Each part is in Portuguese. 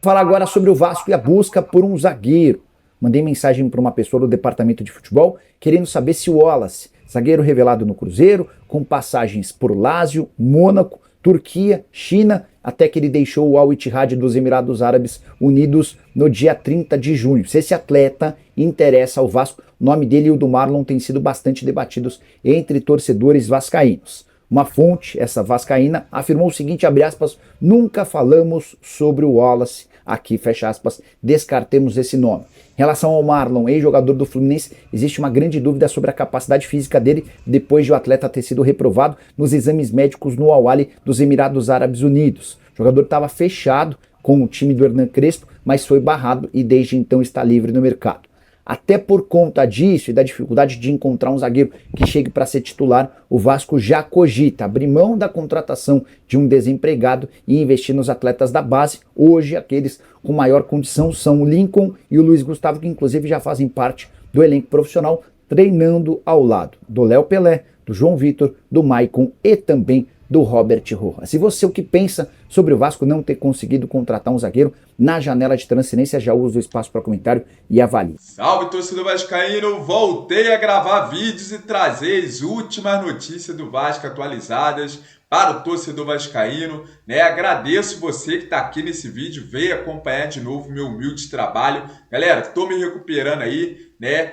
Falar agora sobre o Vasco e a busca por um zagueiro. Mandei mensagem para uma pessoa do departamento de futebol querendo saber se o Wallace, zagueiro revelado no Cruzeiro, com passagens por Lazio, Mônaco, Turquia, China, até que ele deixou o Al Ittihad dos Emirados Árabes Unidos no dia 30 de junho. Se esse atleta interessa ao Vasco, o nome dele e o do Marlon têm sido bastante debatidos entre torcedores vascaínos. Uma fonte, essa vascaína, afirmou o seguinte, abre aspas, nunca falamos sobre o Wallace, aqui fecha aspas, descartemos esse nome. Em relação ao Marlon, ex-jogador do Fluminense, existe uma grande dúvida sobre a capacidade física dele depois de o atleta ter sido reprovado nos exames médicos no Al Ahly dos Emirados Árabes Unidos. O jogador estava fechado com o time do Hernan Crespo, mas foi barrado e desde então está livre no mercado. Até por conta disso e da dificuldade de encontrar um zagueiro que chegue para ser titular, o Vasco já cogita abrir mão da contratação de um desempregado e investir nos atletas da base. Hoje, aqueles com maior condição são o Lincoln e o Luiz Gustavo, que inclusive já fazem parte do elenco profissional, treinando ao lado do Léo Pelé, do João Vitor, do Maicon e também do Robert Rojas. E você, o que pensa sobre o Vasco não ter conseguido contratar um zagueiro na janela de transferência? Já usa o espaço para comentário e avalie. Salve, torcedor vascaíno! Voltei a gravar vídeos e trazer as últimas notícias do Vasco atualizadas para o torcedor vascaíno, né? Agradeço você que está aqui nesse vídeo, veio acompanhar de novo meu humilde trabalho. Galera, tô me recuperando aí, né?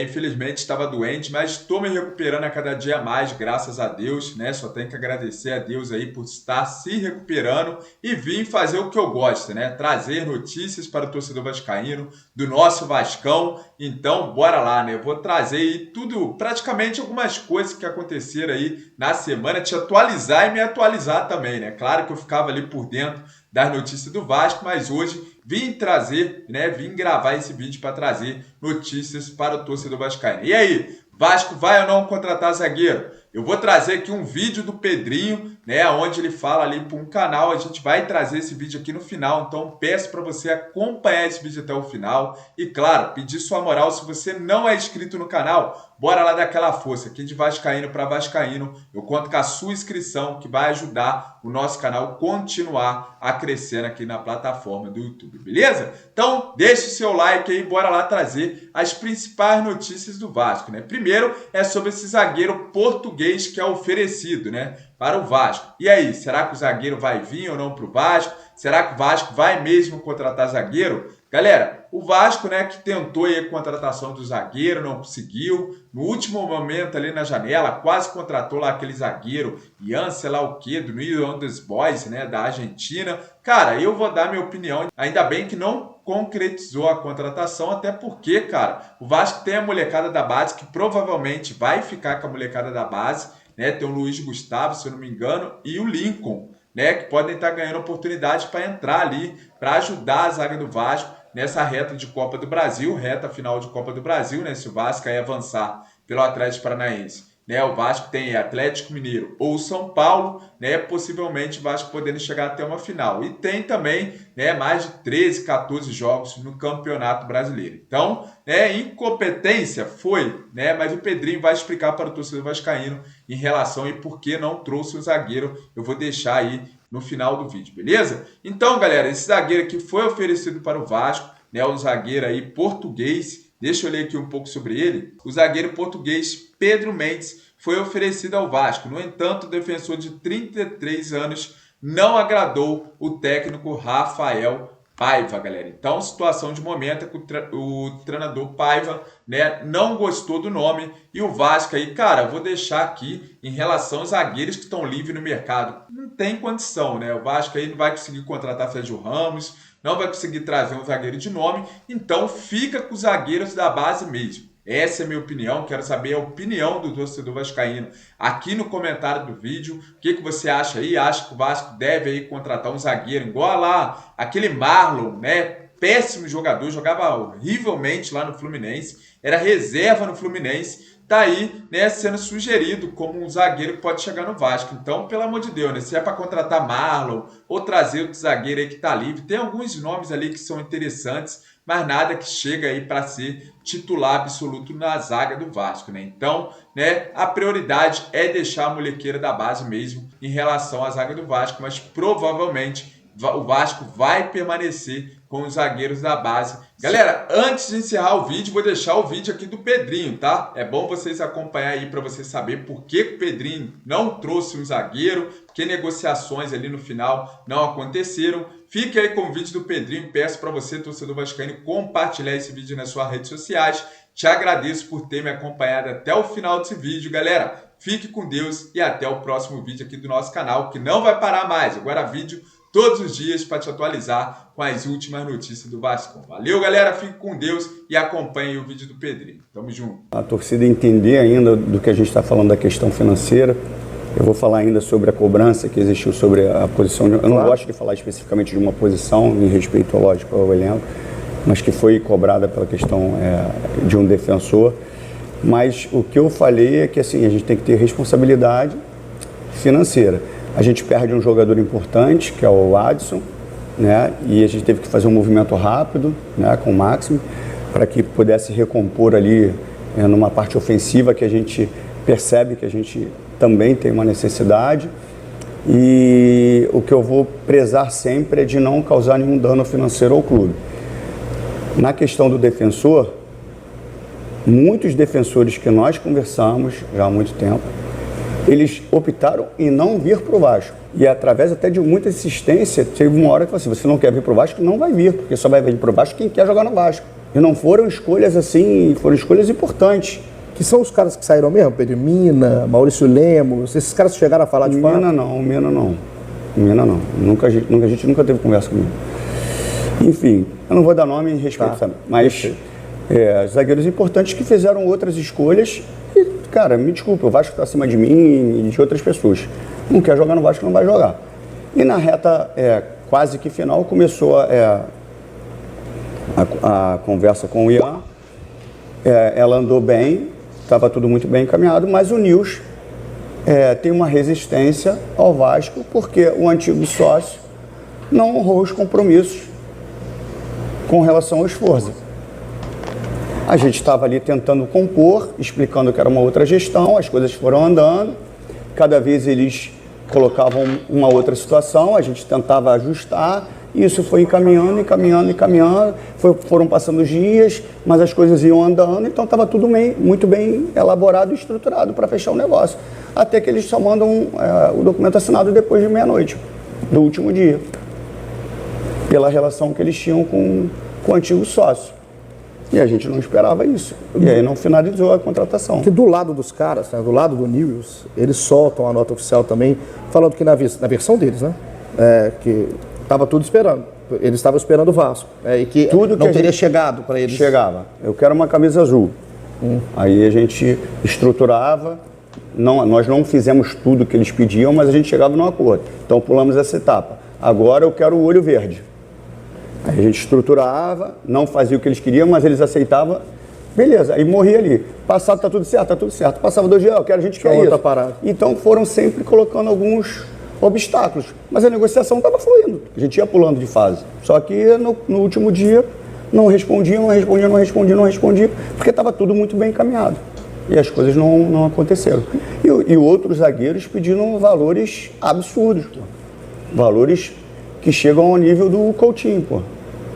Infelizmente estava doente, mas estou me recuperando a cada dia mais, graças a Deus, né? Só tenho que agradecer a Deus aí por estar se recuperando e vir fazer o que eu gosto, né? Trazer notícias para o torcedor vascaíno do nosso Vascão. Então, bora lá, né? Eu vou trazer aí tudo, praticamente algumas coisas que aconteceram aí na semana, te atualizar e me atualizar também, né? Claro que eu ficava ali por dentro das notícias do Vasco, mas hoje vim trazer, né? Vim gravar esse vídeo para trazer notícias para o torcedor vascaíno. E aí, Vasco vai ou não contratar zagueiro? Eu vou trazer aqui um vídeo do Pedrinho, né, onde ele fala ali para um canal. A gente vai trazer esse vídeo aqui no final, então peço para você acompanhar esse vídeo até o final. E claro, pedir sua moral, se você não é inscrito no canal, bora lá dar aquela força. Aqui de vascaíno para vascaíno, eu conto com a sua inscrição, que vai ajudar o nosso canal continuar a crescer aqui na plataforma do YouTube, beleza? Então, deixe o seu like aí, bora lá trazer as principais notícias do Vasco, né? Primeiro é sobre esse zagueiro português que é oferecido, né, para o Vasco. E aí, será que o zagueiro vai vir ou não para o Vasco? Será que o Vasco vai mesmo contratar zagueiro? Galera, o Vasco, né, que tentou aí a contratação do zagueiro, não conseguiu. No último momento ali na janela, quase contratou lá aquele zagueiro, Ian, sei lá o que, do New Orleans Boys, né, da Argentina. Cara, eu vou dar minha opinião. Ainda bem que não concretizou a contratação, até porque, cara, o Vasco tem a molecada da base, que provavelmente vai ficar com a molecada da base, né? Tem o Luiz Gustavo, se eu não me engano, e o Lincoln, né, que podem estar ganhando oportunidade para entrar ali, para ajudar a zaga do Vasco nessa reta de Copa do Brasil, reta final de Copa do Brasil, né, se o Vasco aí avançar pelo Atlético Paranaense. Né, o Vasco tem Atlético Mineiro ou São Paulo, né, possivelmente o Vasco podendo chegar até uma final. E tem também, né, mais de 13, 14 jogos no Campeonato Brasileiro. Então, né, incompetência foi, né, mas o Pedrinho vai explicar para o torcedor vascaíno em relação e por que não trouxe o zagueiro. Eu vou deixar aí no final do vídeo, beleza? Então, galera, esse zagueiro aqui foi oferecido para o Vasco, né, um zagueiro aí português. Deixa eu ler aqui um pouco sobre ele. O zagueiro português Pedro Mendes foi oferecido ao Vasco. No entanto, o defensor de 33 anos não agradou o técnico Rafael Paiva, galera. Então, situação de momento é que o treinador Paiva, né, não gostou do nome. E o Vasco aí, cara, vou deixar aqui em relação aos zagueiros que estão livres no mercado. Não tem condição, né? O Vasco aí não vai conseguir contratar Sérgio Ramos, não vai conseguir trazer um zagueiro de nome. Então, fica com os zagueiros da base mesmo. Essa é a minha opinião, quero saber a opinião do torcedor vascaíno aqui no comentário do vídeo. O que você acha aí? Acha que o Vasco deve aí contratar um zagueiro igual lá aquele Marlon, né? Péssimo jogador, jogava horrivelmente lá no Fluminense, era reserva no Fluminense, tá aí, né, sendo sugerido como um zagueiro que pode chegar no Vasco. Então, pelo amor de Deus, né, se é para contratar Marlon ou trazer outro zagueiro aí que tá livre, tem alguns nomes ali que são interessantes, mas nada que chega aí para ser titular absoluto na zaga do Vasco, né? Então, né, a prioridade é deixar a molequeira da base mesmo em relação à zaga do Vasco, mas provavelmente o Vasco vai permanecer com os zagueiros da base. Galera, antes de encerrar o vídeo, vou deixar o vídeo aqui do Pedrinho, tá? É bom vocês acompanharem aí para vocês saberem por que o Pedrinho não trouxe um zagueiro, porque negociações ali no final não aconteceram. Fique aí com o vídeo do Pedrinho. Peço para você, torcedor vascaíno, compartilhar esse vídeo nas suas redes sociais. Te agradeço por ter me acompanhado até o final desse vídeo, galera. Fique com Deus e até o próximo vídeo aqui do nosso canal, que não vai parar mais. Agora vídeo todos os dias para te atualizar com as últimas notícias do Vasco. Valeu, galera. Fique com Deus e acompanhe o vídeo do Pedrinho. Tamo junto. A torcida entender ainda do que a gente está falando da questão financeira. Eu vou falar ainda sobre a cobrança que existiu sobre a posição. Eu não gosto de falar especificamente de uma posição, em respeito, lógico, ao elenco, mas que foi cobrada pela questão de um defensor. Mas o que eu falei é que assim, a gente tem que ter responsabilidade financeira. A gente perde um jogador importante, que é o Adson, né? E a gente teve que fazer um movimento rápido, né, com o Máximo, para que pudesse recompor ali numa parte ofensiva que a gente percebe que a gente também tem uma necessidade. E o que eu vou prezar sempre é de não causar nenhum dano financeiro ao clube. Na questão do defensor, muitos defensores que nós conversamos já há muito tempo, eles optaram em não vir para o Vasco. E através até de muita insistência, teve uma hora que falou assim, você não quer vir para o Vasco? Não vai vir, porque só vai vir para o Vasco quem quer jogar no Vasco. E não foram escolhas assim, foram escolhas importantes. Que são os caras que saíram mesmo? Pedro Mina, Maurício Lemos, esses caras chegaram a falar de fato? Mina não. Mina não. A gente nunca teve conversa comigo. Enfim, eu não vou dar nome em respeito, sabe? Mas zagueiros importantes que fizeram outras escolhas e, cara, me desculpa, o Vasco está acima de mim e de outras pessoas. Não quer jogar no Vasco, não vai jogar. E na reta quase que final começou a conversa com o Ian. Ela andou bem, estava tudo muito bem encaminhado, mas o Nils tem uma resistência ao Vasco porque o antigo sócio não honrou os compromissos com relação ao esforço. A gente estava ali tentando compor, explicando que era uma outra gestão, as coisas foram andando, cada vez eles colocavam uma outra situação, a gente tentava ajustar, e isso foi encaminhando, foram passando os dias, mas as coisas iam andando, então estava tudo muito bem elaborado e estruturado para fechar o negócio. Até que eles só mandam o documento assinado depois de meia-noite, do último dia, pela relação que eles tinham com o antigo sócio. E a gente não esperava isso. E aí não finalizou a contratação. Que do lado dos caras, né, do lado do Nils, eles soltam a nota oficial também, falando que na versão deles, né, que estava tudo esperando. Eles estavam esperando o Vasco. E que tudo não teria chegado para eles. Chegava. Eu quero uma camisa azul. Aí a gente estruturava. Nós não fizemos tudo que eles pediam, mas a gente chegava num acordo. Então pulamos essa etapa. Agora eu quero o olho verde. Aí a gente estruturava, não fazia o que eles queriam, mas eles aceitavam. Beleza, aí morria ali. Passado, tá tudo certo. Passava 2 dias, a gente quer isso. Então foram sempre colocando alguns obstáculos. Mas a negociação estava fluindo. A gente ia pulando de fase. Só que no último dia não respondia, porque estava tudo muito bem encaminhado. E as coisas não aconteceram. E outros zagueiros pedindo valores absurdos. Pô. Valores que chegam ao nível do Coutinho, pô.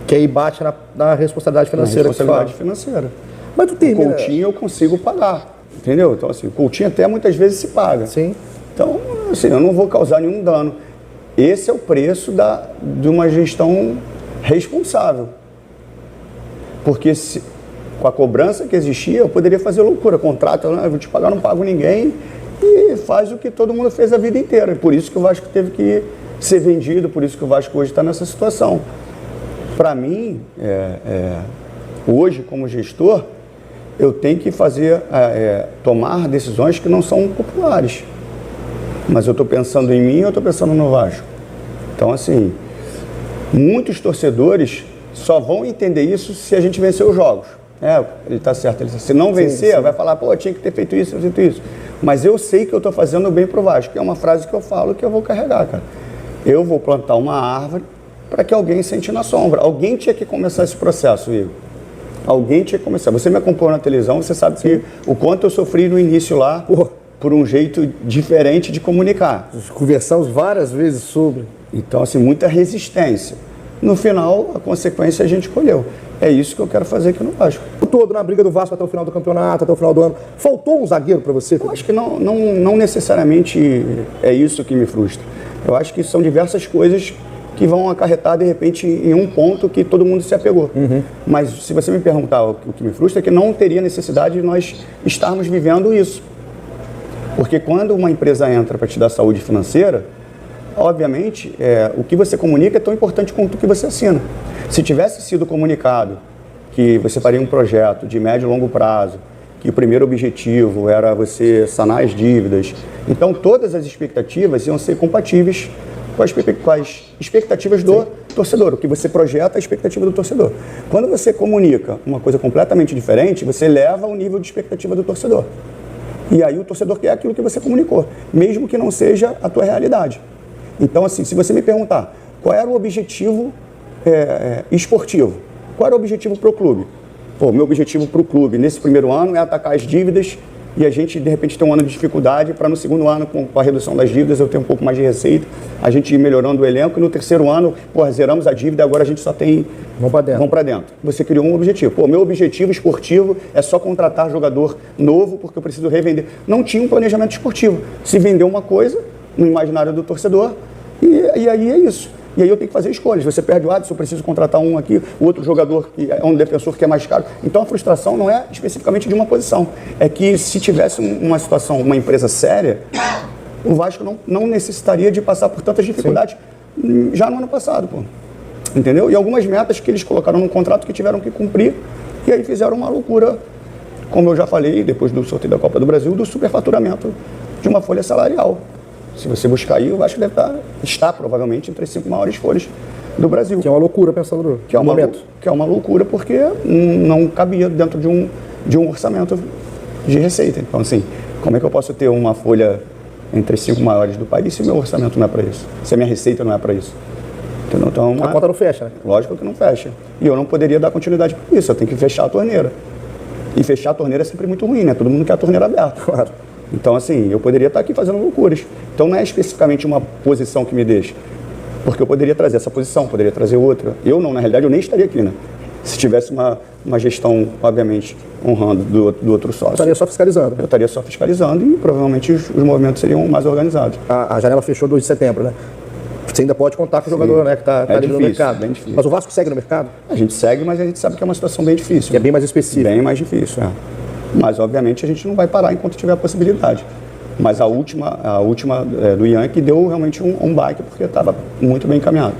Que aí bate na responsabilidade financeira. Mas tu tem, o Coutinho eu consigo pagar, entendeu? Então assim, o Coutinho até muitas vezes se paga. Sim. Então, assim, eu não vou causar nenhum dano. Esse é o preço de uma gestão responsável. Porque com a cobrança que existia, eu poderia fazer loucura. Contrato, eu vou te pagar, não pago ninguém. E faz o que todo mundo fez a vida inteira. E por isso que o Vasco teve que ser vendido, por isso que o Vasco hoje está nessa situação. Para mim, hoje como gestor, eu tenho que tomar decisões que não são populares. Mas eu estou pensando em mim, eu estou pensando no Vasco. Então, assim, muitos torcedores só vão entender isso se a gente vencer os jogos. Ele está certo. Se não vencer, sim. Vai falar, pô, tinha que ter feito isso, Mas eu sei que eu estou fazendo bem pro Vasco. É uma frase que eu falo que eu vou carregar, cara. Eu vou plantar uma árvore para que alguém sente na sombra. Alguém tinha que começar esse processo, Igor. Alguém tinha que começar. Você me acompanhou na televisão, você sabe que o quanto eu sofri no início lá por um jeito diferente de comunicar. Conversamos várias vezes sobre. Então, assim, muita resistência. No final, a consequência a gente colheu. É isso que eu quero fazer aqui no Vasco. O todo na briga do Vasco até o final do campeonato, até o final do ano. Faltou um zagueiro para você? Eu acho que não necessariamente é isso que me frustra. Eu acho que são diversas coisas que vão acarretar, de repente, em um ponto que todo mundo se apegou. Mas se você me perguntar o que me frustra, é que não teria necessidade de nós estarmos vivendo isso. Porque quando uma empresa entra para te dar saúde financeira, obviamente, o que você comunica é tão importante quanto o que você assina. Se tivesse sido comunicado que você faria um projeto de médio e longo prazo, que o primeiro objetivo era você sanar as dívidas, então todas as expectativas iam ser compatíveis com as expectativas do torcedor, o que você projeta é a expectativa do torcedor. Quando você comunica uma coisa completamente diferente, você eleva o nível de expectativa do torcedor. E aí o torcedor quer aquilo que você comunicou, mesmo que não seja a tua realidade. Então, assim, se você me perguntar qual era o objetivo esportivo, qual era o objetivo para o clube? Pô, meu objetivo para o clube nesse primeiro ano é atacar as dívidas e a gente, de repente, ter um ano de dificuldade para no segundo ano, com a redução das dívidas, eu ter um pouco mais de receita, a gente ir melhorando o elenco e no terceiro ano, zeramos a dívida, agora a gente só tem... Vamos para dentro. Você criou um objetivo. Pô, meu objetivo esportivo é só contratar jogador novo porque eu preciso revender. Não tinha um planejamento esportivo. Se vendeu uma coisa no imaginário do torcedor e aí é isso. E aí eu tenho que fazer escolhas. Você perde o Adson, eu preciso contratar um aqui, o outro jogador que é um defensor que é mais caro. Então a frustração não é especificamente de uma posição. É que se tivesse uma situação, uma empresa séria, o Vasco não necessitaria de passar por tantas dificuldades já no ano passado, pô. Entendeu? E algumas metas que eles colocaram no contrato que tiveram que cumprir e aí fizeram uma loucura, como eu já falei, depois do sorteio da Copa do Brasil, do superfaturamento de uma folha salarial. Se você buscar aí, o Vasco deve estar provavelmente entre as 5 maiores folhas do Brasil. Que é uma loucura pensando no momento. Que é uma loucura porque não cabia dentro de um orçamento de receita. Então, assim, como é que eu posso ter uma folha entre as 5 maiores do país se meu orçamento não é para isso? Se a minha receita não é para isso? Entendeu? Então, a conta não fecha, né? Lógico que não fecha. E eu não poderia dar continuidade para isso. Eu tenho que fechar a torneira. E fechar a torneira é sempre muito ruim, né? Todo mundo quer a torneira aberta. Claro. Então, assim, eu poderia estar aqui fazendo loucuras. Então, não é especificamente uma posição que me deixa. Porque eu poderia trazer essa posição, poderia trazer outra. Eu não, na realidade, eu nem estaria aqui, né? Se tivesse uma gestão, obviamente, honrando do outro sócio. Estaria só fiscalizando. Eu estaria só fiscalizando e provavelmente os movimentos seriam mais organizados. A janela fechou 2 de setembro, né? Você ainda pode contar com o jogador, né, que está ali no mercado. Bem difícil. Mas o Vasco segue no mercado? A gente segue, mas a gente sabe que é uma situação bem difícil. Que é bem mais específica. Bem mais difícil, Mas, obviamente, a gente não vai parar enquanto tiver a possibilidade. Mas a última do Ian que deu realmente um baque, porque estava muito bem encaminhado.